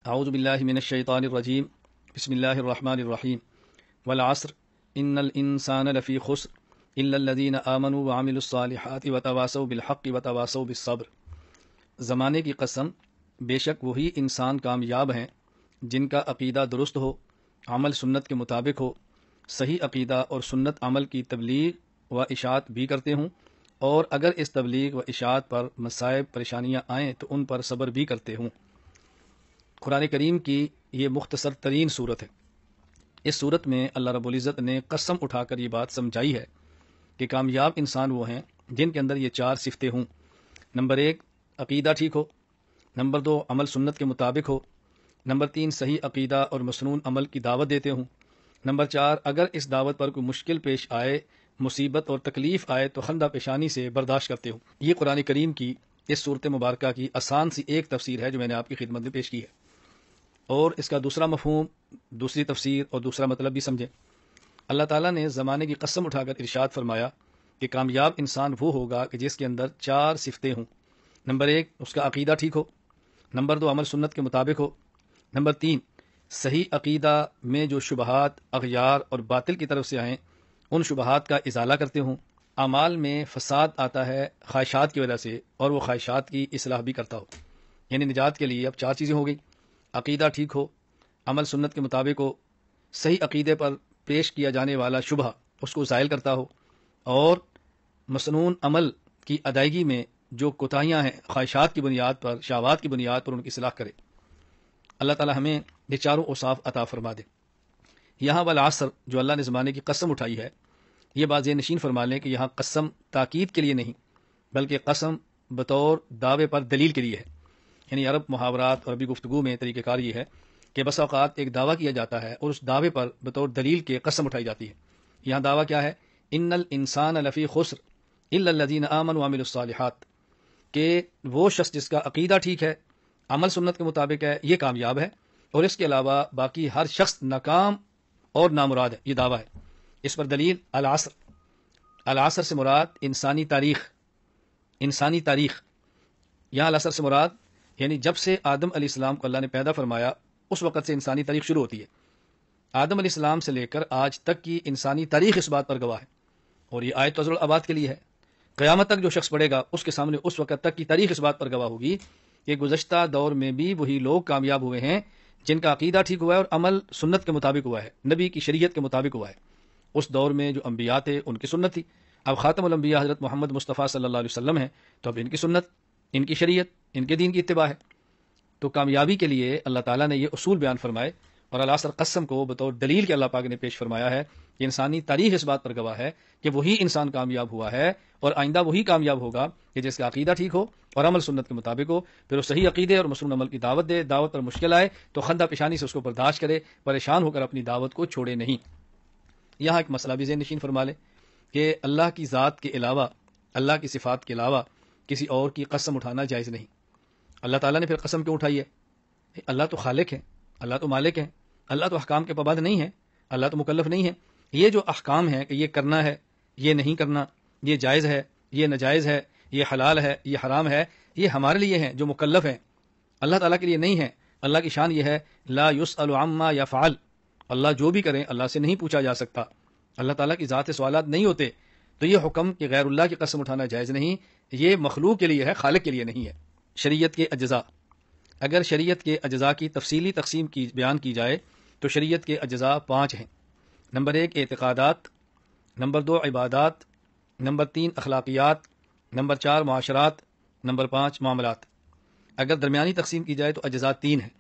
اعوذ باللہ من الشیطان الرجیم بسم اللہ الرحمن الرحیم والعصر ان الانسان لفی خسر الا الذین آمنوا وعملوا الصالحات وتواصوا بالحق وتواصوا بالصبر۔ زمانے کی قسم، بے شک وہی انسان کامیاب ہیں جن کا عقیدہ درست ہو، عمل سنت کے مطابق ہو، صحیح عقیدہ اور سنت عمل کی تبلیغ و اشاعت بھی کرتے ہوں، اور اگر اس تبلیغ و اشاعت پر مصائب پریشانیاں آئیں تو ان پر صبر بھی کرتے ہوں۔ قرآن کریم کی یہ مختصر ترین صورت ہے۔ اس صورت میں اللہ رب العزت نے قسم اٹھا کر یہ بات سمجھائی ہے کہ کامیاب انسان وہ ہیں جن کے اندر یہ چار صفتیں ہوں۔ نمبر 1، عقیدہ ٹھیک ہو۔ نمبر 2، عمل سنت کے مطابق ہو۔ نمبر 3، صحیح عقیدہ اور مسنون عمل کی دعوت دیتے ہوں۔ نمبر 4، اگر اس دعوت پر کوئی مشکل پیش آئے، مصیبت اور تکلیف آئے تو خندہ پیشانی سے برداشت کرتے ہوں۔ یہ قرآن کریم کی اس صورت مبارکہ کی آسان سی ایک تفسیر ہے جو میں نے آپ کی خدمت میں پیش کی ہے، اور اس کا دوسرا مفہوم، دوسری تفسیر اور دوسرا مطلب بھی سمجھیں۔ اللہ تعالیٰ نے زمانے کی قسم اٹھا کر ارشاد فرمایا کہ کامیاب انسان وہ ہوگا کہ جس کے اندر چار صفتیں ہوں۔ نمبر 1، اس کا عقیدہ ٹھیک ہو۔ نمبر 2، عمل سنت کے مطابق ہو۔ نمبر 3، صحیح عقیدہ میں جو شبہات، اغیار اور باطل کی طرف سے آئیں ان شبہات کا ازالہ کرتے ہوں۔ اعمال میں فساد آتا ہے خواہشات کی وجہ سے، اور وہ خواہشات کی اصلاح بھی کرتا ہو۔ یعنی نجات کے لیے اب چار چیزیں ہو گئی: عقیدہ ٹھیک ہو، عمل سنت کے مطابق ہو، صحیح عقیدے پر پیش کیا جانے والا شبہ اس کو زائل کرتا ہو، اور مسنون عمل کی ادائیگی میں جو کوتاہیاں ہیں خواہشات کی بنیاد پر، شہوات کی بنیاد پر، ان کی اصلاح کرے۔ اللہ تعالی ہمیں یہ چاروں اوصاف عطا فرما دے۔ یہاں والعصر جو اللہ نے زمانے کی قسم اٹھائی ہے، یہ بات ذہن نشین فرما لیں کہ یہاں قسم تاکید کے لیے نہیں، بلکہ قسم بطور دعوے پر دلیل کے لیے ہے۔ یعنی عرب محاورات اور عربی گفتگو میں طریقہ کار یہ ہے کہ بس اوقات ایک دعویٰ کیا جاتا ہے اور اس دعوے پر بطور دلیل کے قسم اٹھائی جاتی ہے۔ یہاں دعویٰ کیا ہے؟ ان الانسان لفی خسر الا الذین آمنوا وعملوا الصالحات، کہ وہ شخص جس کا عقیدہ ٹھیک ہے، عمل سنت کے مطابق ہے، یہ کامیاب ہے، اور اس کے علاوہ باقی ہر شخص ناکام اور نامراد ہے۔ یہ دعویٰ ہے۔ اس پر دلیل العصر۔ العصر سے مراد انسانی تاریخ۔ انسانی تاریخ، یہاں العصر سے مراد یعنی جب سے آدم علیہ السلام کو اللہ نے پیدا فرمایا اس وقت سے انسانی تاریخ شروع ہوتی ہے۔ آدم علیہ السلام سے لے کر آج تک کی انسانی تاریخ اس بات پر گواہ ہے، اور یہ آیت ازل الاباد کے لیے ہے۔ قیامت تک جو شخص پڑھے گا اس کے سامنے اس وقت تک کی تاریخ اس بات پر گواہ ہوگی کہ گزشتہ دور میں بھی وہی لوگ کامیاب ہوئے ہیں جن کا عقیدہ ٹھیک ہوا ہے اور عمل سنت کے مطابق ہوا ہے، نبی کی شریعت کے مطابق ہوا ہے۔ اس دور میں جو انبیاء تھے ان کی سنت تھی، اب خاتم الانبیاء حضرت محمد مصطفیٰ صلی اللہ علیہ وسلم ہیں، تو اب ان کی سنت، ان کی شریعت، ان کے دین کی اتباع ہے۔ تو کامیابی کے لیے اللہ تعالیٰ نے یہ اصول بیان فرمائے، اور العصر قسم کو بطور دلیل کے اللہ پاک نے پیش فرمایا ہے کہ انسانی تاریخ اس بات پر گواہ ہے کہ وہی انسان کامیاب ہوا ہے، اور آئندہ وہی کامیاب ہوگا کہ جس کا عقیدہ ٹھیک ہو اور عمل سنت کے مطابق ہو، پھر وہ صحیح عقیدے اور مسنون عمل کی دعوت دے، دعوت پر مشکل آئے تو خندہ پیشانی سے اس کو برداشت کرے، پریشان ہو کر اپنی دعوت کو چھوڑے نہیں۔ یہاں ایک مسئلہ بھی ذہن نشین فرما لے کہ اللہ کی ذات کے علاوہ، اللہ کی صفات کے علاوہ کسی اور کی قسم اٹھانا جائز نہیں۔ اللہ تعالیٰ نے پھر قسم کیوں اٹھائی ہے؟ اللہ تو خالق ہے، اللہ تو مالک ہے، اللہ تو احکام کے پابند نہیں ہے، اللہ تو مکلف نہیں ہے۔ یہ جو احکام ہیں کہ یہ کرنا ہے، یہ نہیں کرنا، یہ جائز ہے، یہ ناجائز ہے، یہ حلال ہے، یہ حرام ہے، یہ ہمارے لیے ہیں جو مکلف ہیں، اللہ تعالیٰ کے لیے نہیں ہے۔ اللہ کی شان یہ ہے لا یسأل عما یفعل، اللہ جو بھی کریں اللہ سے نہیں پوچھا جا سکتا، اللہ تعالیٰ کی ذات سے سوالات نہیں ہوتے۔ تو یہ حکم کہ غیر اللہ کی قسم اٹھانا جائز نہیں، یہ مخلوق کے لیے ہے، خالق کے لیے نہیں ہے۔ شریعت کے اجزاء، اگر شریعت کے اجزاء کی تفصیلی تقسیم کی بیان کی جائے تو شریعت کے اجزاء 5 ہیں۔ نمبر 1، اعتقادات۔ نمبر 2، عبادات۔ نمبر 3، اخلاقیات۔ نمبر 4، معاشرات۔ نمبر 5، معاملات۔ اگر درمیانی تقسیم کی جائے تو اجزاء 3 ہیں: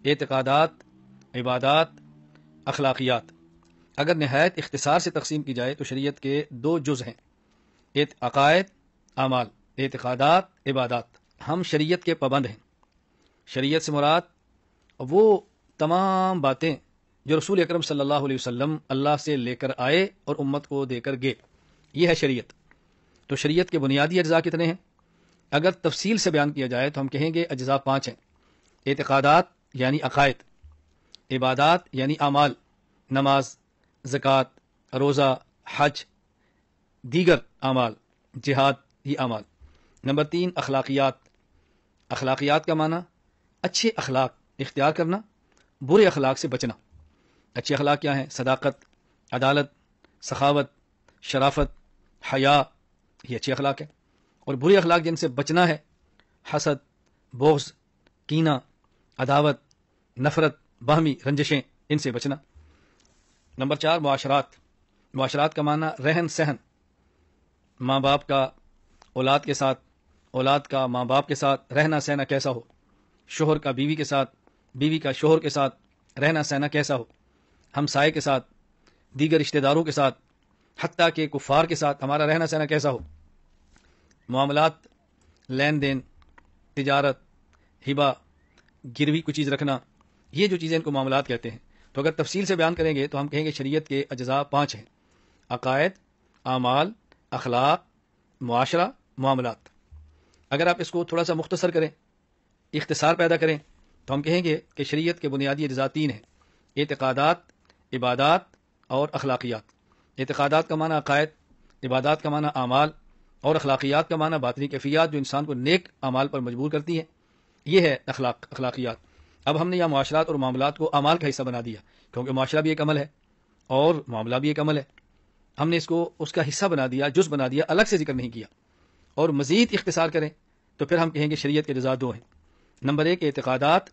اعتقادات، عبادات، اخلاقیات۔ اگر نہایت اختصار سے تقسیم کی جائے تو شریعت کے 2 جز ہیں: عقائد، اعمال۔ اعتقادات، عبادات۔ ہم شریعت کے پابند ہیں۔ شریعت سے مراد وہ تمام باتیں جو رسول اکرم صلی اللہ علیہ وسلم اللہ سے لے کر آئے اور امت کو دے کر گئے، یہ ہے شریعت۔ تو شریعت کے بنیادی اجزاء کتنے ہیں؟ اگر تفصیل سے بیان کیا جائے تو ہم کہیں گے اجزاء 5 ہیں: اعتقادات یعنی عقائد، عبادات یعنی اعمال، نماز، زکوٰۃ، روزہ، حج، دیگر اعمال، جہاد، یہ اعمال۔ نمبر 3، اخلاقیات۔ اخلاقیات کا معنی اچھے اخلاق، اختیار کرنا، برے اخلاق سے بچنا۔ اچھے اخلاق کیا ہیں؟ صداقت، عدالت، سخاوت، شرافت، حیا، یہ اچھے اخلاق ہیں۔ اور برے اخلاق جن سے بچنا ہے، حسد، بغض، کینہ، عداوت، نفرت، باہمی رنجشیں، ان سے بچنا۔ نمبر 4، معاشرات۔ معاشرات کا معنی رہن سہن، ماں باپ کا اولاد کے ساتھ، اولاد کا ماں باپ کے ساتھ رہنا سہنا کیسا ہو، شوہر کا بیوی کے ساتھ، بیوی کا شوہر کے ساتھ رہنا سہنا کیسا ہو، ہمسائے کے ساتھ، دیگر رشتہ داروں کے ساتھ، حتیٰ کہ کفار کے ساتھ ہمارا رہنا سہنا کیسا ہو۔ معاملات، لین دین، تجارت، ہبہ، گروی کوئی چیز رکھنا، یہ جو چیزیں ان کو معاملات کہتے ہیں۔ تو اگر تفصیل سے بیان کریں گے تو ہم کہیں گے شریعت کے اجزاء 5 ہیں: عقائد، اعمال، اخلاق، معاشرہ، معاملات۔ اگر آپ اس کو تھوڑا سا مختصر کریں، اختصار پیدا کریں، تو ہم کہیں گے کہ شریعت کے بنیادی اجزاء 3 ہیں: اعتقادات، عبادات اور اخلاقیات۔ اعتقادات کا معنی عقائد، عبادات کا معنی اعمال، اور اخلاقیات کا معنی باطنی کیفیات جو انسان کو نیک اعمال پر مجبور کرتی ہیں، یہ ہے اخلاقیات۔ اب ہم نے یہاں معاشرات اور معاملات کو اعمال کا حصہ بنا دیا، کیونکہ معاشرہ بھی ایک عمل ہے اور معاملہ بھی ایک عمل ہے۔ ہم نے اس کو اس کا حصہ بنا دیا، جز بنا دیا، الگ سے ذکر نہیں کیا۔ اور مزید اختصار کریں تو پھر ہم کہیں گے شریعت کے اجزاء 2 ہیں: نمبر 1 اعتقادات،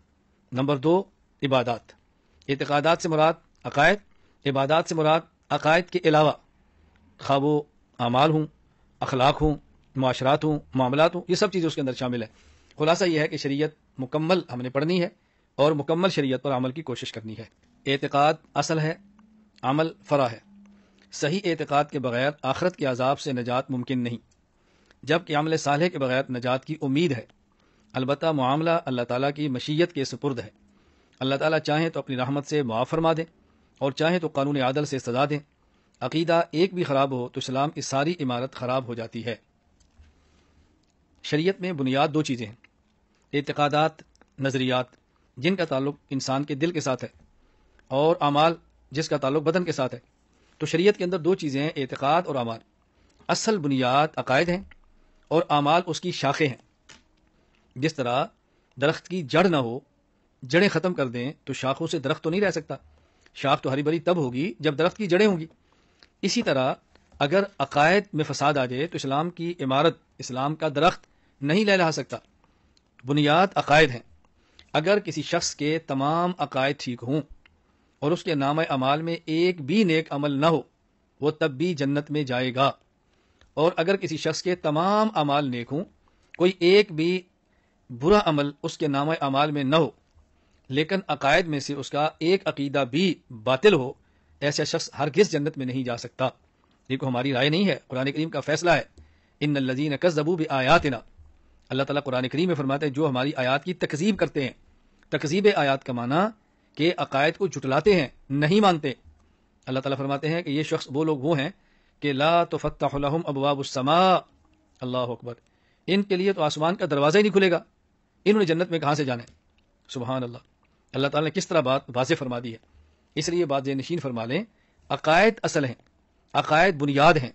نمبر 2 عبادات۔ اعتقادات سے مراد عقائد، عبادات سے مراد عقائد کے علاوہ خواہ وہ اعمال ہوں، اخلاق ہوں، معاشرات ہوں، معاملات ہوں، یہ سب چیزیں اس کے اندر شامل ہیں۔ خلاصہ یہ ہے کہ شریعت مکمل ہم نے پڑھنی ہے اور مکمل شریعت پر عمل کی کوشش کرنی ہے۔ اعتقاد اصل ہے، عمل فرع ہے۔ صحیح اعتقاد کے بغیر آخرت کے عذاب سے نجات ممکن نہیں، جبکہ عمل صالح کے بغیر نجات کی امید ہے۔ البتہ معاملہ اللہ تعالیٰ کی مشیت کے سپرد ہے۔ اللہ تعالیٰ چاہیں تو اپنی رحمت سے معاف فرما دیں اور چاہیں تو قانون عادل سے سزا دیں۔ عقیدہ ایک بھی خراب ہو تو اسلام کی ساری عمارت خراب ہو جاتی ہے۔ شریعت میں بنیاد 2 چیزیں ہیں: اعتقادات، نظریات، جن کا تعلق انسان کے دل کے ساتھ ہے، اور اعمال، جس کا تعلق بدن کے ساتھ ہے۔ تو شریعت کے اندر 2 چیزیں ہیں: اعتقاد اور اعمال۔ اصل بنیاد عقائد ہیں اور اعمال اس کی شاخیں ہیں۔ جس طرح درخت کی جڑ نہ ہو، جڑیں ختم کر دیں تو شاخوں سے درخت تو نہیں رہ سکتا، شاخ تو ہری بھری تب ہوگی جب درخت کی جڑیں ہوں گی۔ اسی طرح اگر عقائد میں فساد آ جائے تو اسلام کی عمارت، اسلام کا درخت نہیں لہلہا سکتا۔ بنیاد عقائد ہیں۔ اگر کسی شخص کے تمام عقائد ٹھیک ہوں اور اس کے نامہ اعمال میں ایک بھی نیک عمل نہ ہو، وہ تب بھی جنت میں جائے گا۔ اور اگر کسی شخص کے تمام اعمال نیک ہوں، کوئی ایک بھی برا عمل اس کے نامہ اعمال میں نہ ہو، لیکن عقائد میں سے اس کا ایک عقیدہ بھی باطل ہو، ایسا شخص ہرگز جنت میں نہیں جا سکتا۔ یہ کوئی ہماری رائے نہیں ہے، قرآن کریم کا فیصلہ ہے۔ ان الذین کذبوا بآیاتنا، اللہ تعالیٰ قرآن کریم میں فرماتے ہیں جو ہماری آیات کی تکذیب کرتے ہیں۔ تکذیب آیات کا معنی کہ عقائد کو جھٹلاتے ہیں، نہیں مانتے۔ اللہ تعالیٰ فرماتے ہیں کہ یہ شخص وہ لوگ وہ ہیں کہ لا تفتح لهم ابواب السماء، اللہ اکبر، ان کے لیے تو آسمان کا دروازہ ہی نہیں کھلے گا، انہوں نے جنت میں کہاں سے جانا ہے؟ سبحان اللہ، اللہ تعالیٰ نے کس طرح بات واضح فرما دی ہے۔ اس لیے بات ذہن نشین فرما لیں، عقائد اصل ہیں، عقائد بنیاد ہیں۔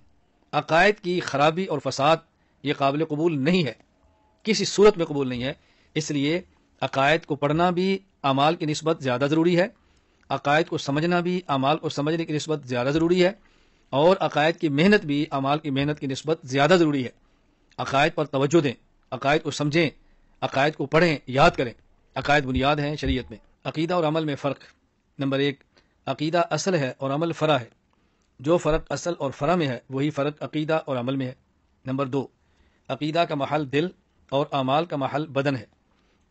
عقائد کی خرابی اور فساد یہ قابل قبول نہیں ہے، کسی صورت میں قبول نہیں ہے۔ اس لیے عقائد کو پڑھنا بھی اعمال کی نسبت زیادہ ضروری ہے، عقائد کو سمجھنا بھی اعمال کو سمجھنے کی نسبت زیادہ ضروری ہے، اور عقائد کی محنت بھی اعمال کی محنت کی نسبت زیادہ ضروری ہے۔ عقائد پر توجہ دیں، عقائد کو سمجھیں، عقائد کو پڑھیں، یاد کریں۔ عقائد بنیاد ہیں شریعت میں۔ عقیدہ اور عمل میں فرق۔ نمبر 1، عقیدہ اصل ہے اور عمل فرع ہے۔ جو فرق اصل اور فرع میں ہے وہی فرق عقیدہ اور عمل میں ہے۔ نمبر 2، عقیدہ کا محل دل اور اعمال کا محل بدن ہے۔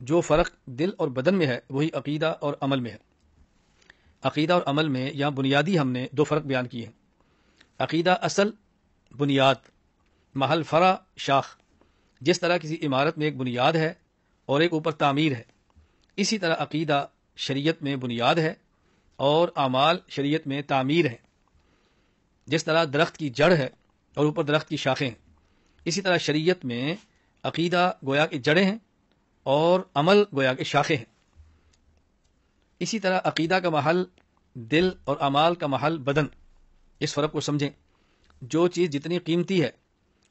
جو فرق دل اور بدن میں ہے وہی عقیدہ اور عمل میں ہے۔ عقیدہ اور عمل میں یہاں بنیادی ہم نے 2 فرق بیان کیے ہیں۔ عقیدہ اصل، بنیاد، محل فرع، شاخ۔ جس طرح کسی عمارت میں ایک بنیاد ہے اور ایک اوپر تعمیر ہے، اسی طرح عقیدہ شریعت میں بنیاد ہے اور اعمال شریعت میں تعمیر ہے۔ جس طرح درخت کی جڑ ہے اور اوپر درخت کی شاخیں ہیں، اسی طرح شریعت میں عقیدہ گویا کہ جڑیں ہیں اور عمل گویا کہ شاخیں ہیں۔ اسی طرح عقیدہ کا محل دل اور اعمال کا محل بدن۔ اس فرق کو سمجھیں۔ جو چیز جتنی قیمتی ہے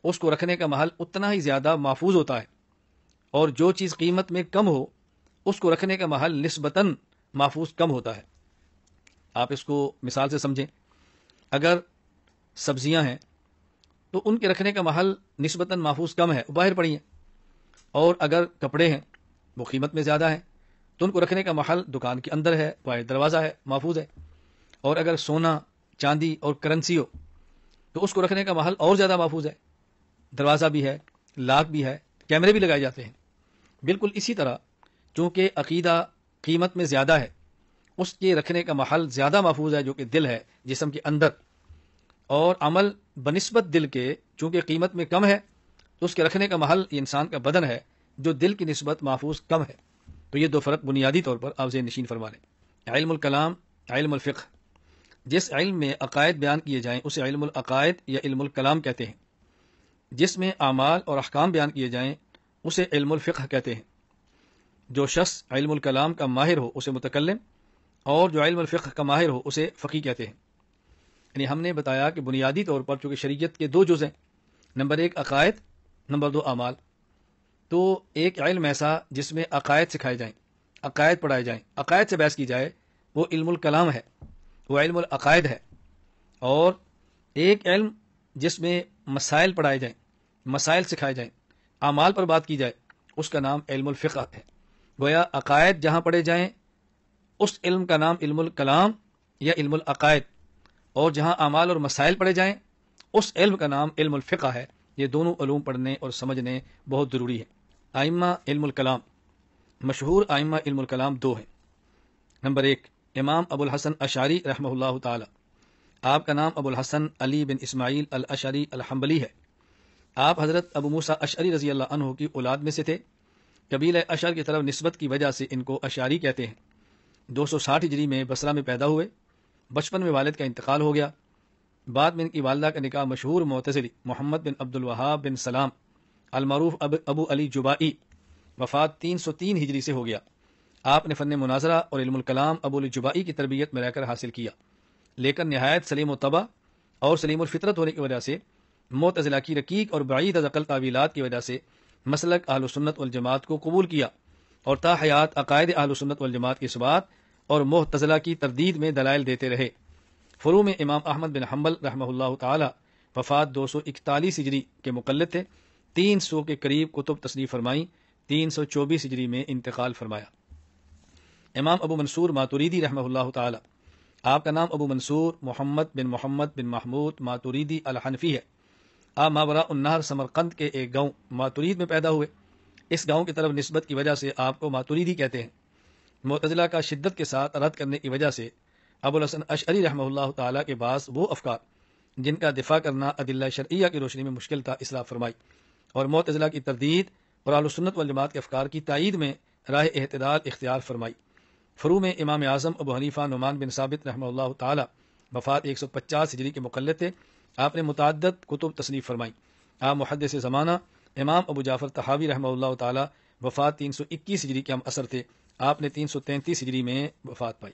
اس کو رکھنے کا محل اتنا ہی زیادہ محفوظ ہوتا ہے، اور جو چیز قیمت میں کم ہو اس کو رکھنے کا محل نسبتاً محفوظ کم ہوتا ہے۔ آپ اس کو مثال سے سمجھیں، اگر سبزیاں ہیں تو ان کے رکھنے کا محل نسبتاً محفوظ کم ہے، باہر پڑی ہیں، اور اگر کپڑے ہیں وہ قیمت میں زیادہ ہیں تو ان کو رکھنے کا محل دکان کے اندر ہے، باہر دروازہ ہے، محفوظ ہے۔ اور اگر سونا، چاندی اور کرنسی ہو تو اس کو رکھنے کا محل اور زیادہ محفوظ ہے، دروازہ بھی ہے، لاک بھی ہے، کیمرے بھی لگائے جاتے ہیں۔ بالکل اسی طرح چونکہ عقیدہ قیمت میں زیادہ ہے، اس کے رکھنے کا محل زیادہ محفوظ ہے جو کہ دل ہے، جسم کے اندر، اور عمل بنسبت دل کے چونکہ قیمت میں کم ہے تو اس کے رکھنے کا محل یہ انسان کا بدن ہے جو دل کی نسبت محفوظ کم ہے۔ تو یہ دو فرق بنیادی طور پر آپ ذہن نشین فرما لیں۔ علم الکلام، علم الفقہ، جس علم میں عقائد بیان کیے جائیں اسے علم العقائد یا علم الکلام کہتے ہیں، جس میں اعمال اور احکام بیان کیے جائیں اسے علم الفقہ کہتے ہیں۔ جو شخص علم الکلام کا ماہر ہو اسے متکلم، اور جو علم الفقہ کا ماہر ہو اسے فقیہ کہتے ہیں۔ یعنی ہم نے بتایا کہ بنیادی طور پر چونکہ شریعت کے دو جز ہیں، نمبر 1 عقائد، نمبر 2 اعمال، تو ایک علم ایسا جس میں عقائد سکھائے جائیں، عقائد پڑھائے جائیں، عقائد سے بحث کی جائے، وہ علم الکلام ہے، وہ علم العقائد ہے۔ اور ایک علم جس میں مسائل پڑھائے جائیں، مسائل سکھائے جائیں، اعمال پر بات کی جائے، اس کا نام علم الفقہ ہے۔ گویا عقائد جہاں پڑھے جائیں اس علم کا نام علم الکلام یا علم العقائد، اور جہاں اعمال اور مسائل پڑھے جائیں اس علم کا نام علم الفقہ ہے۔ یہ دونوں علوم پڑھنے اور سمجھنے بہت ضروری ہے۔ ائمہ علم الکلام، مشہور ائمہ علم الکلام 2 ہیں۔ نمبر 1 امام ابو الحسن اشعری رحمہ اللہ تعالی، آپ کا نام ابو الحسن علی بن اسماعیل الاشعری الحنبلی ہے۔ آپ حضرت ابو موسیٰ اشعری رضی اللہ عنہ کی اولاد میں سے تھے۔ قبیلہ اشعر کی طرف نسبت کی وجہ سے ان کو اشعری کہتے ہیں۔ 260 ہجری میں بصرہ میں پیدا ہوئے۔ بچپن میں والد کا انتقال ہو گیا۔ بعد میں ان کی والدہ کا نکاح مشہور معتزلی محمد بن عبد الوہاب بن سلام المعروف ابو علی جبائی، وفات 303 ہجری سے ہو گیا۔ آپ نے فن مناظرہ اور علم الکلام ابو علی جبائی کی تربیت میں رہ کر حاصل کیا، لیکن نہایت سلیم و طبع اور سلیم الفطرت ہونے کی وجہ سے معتزلہ کی رقیق اور بعید از عقل تعویلات کی وجہ سے مسلک اہل سنت والجماعت کو قبول کیا، اور تا حیات عقائد اہل سنت والجماعت کی اثبات اور معتزلہ کی تردید میں دلائل دیتے رہے۔ فروع میں امام احمد بن حنبل رحمہ اللہ تعالی وفات 241 ہجری کے مقلد تھے۔ 300 کے قریب کتب تصنیف فرمائیں، 324 ہجری میں انتقال فرمایا۔ امام ابو منصور ماتوریدی رحمہ اللہ تعالی، آپ کا نام ابو منصور محمد بن محمود ماتوریدی الحنفی ہے۔ آپ ماوراء النہر سمرقند کے ایک گاؤں ماتورید میں پیدا ہوئے۔ اس گاؤں کی طرف نسبت کی وجہ سے آپ کو ماتوریدی کہتے ہیں۔ معتزلہ کا شدت کے ساتھ رد کرنے کی وجہ سے ابو الحسن اشعری رحمہ اللہ تعالیٰ کے بعض وہ افکار جن کا دفاع کرنا ادلہ شرعیہ کی روشنی میں مشکل تھا اصلاح فرمائی، اور معتزلہ کی تردید اور اہل سنت والجماعت کے افکار کی تائید میں راہ اعتدال اختیار فرمائی۔ فروع میں امام اعظم ابو حنیفہ نعمان بن ثابت رحمہ اللہ تعالی وفات 150 ہجری کے مقلد تھے۔ آپ نے متعدد کتب تصنیف فرمائی۔ آپ محدث زمانہ امام ابو جعفر طحاوی رحمہ اللہ تعالی وفات 321 ہجری کے ہم اثر تھے۔ آپ نے 333 ہجری میں وفات پائی۔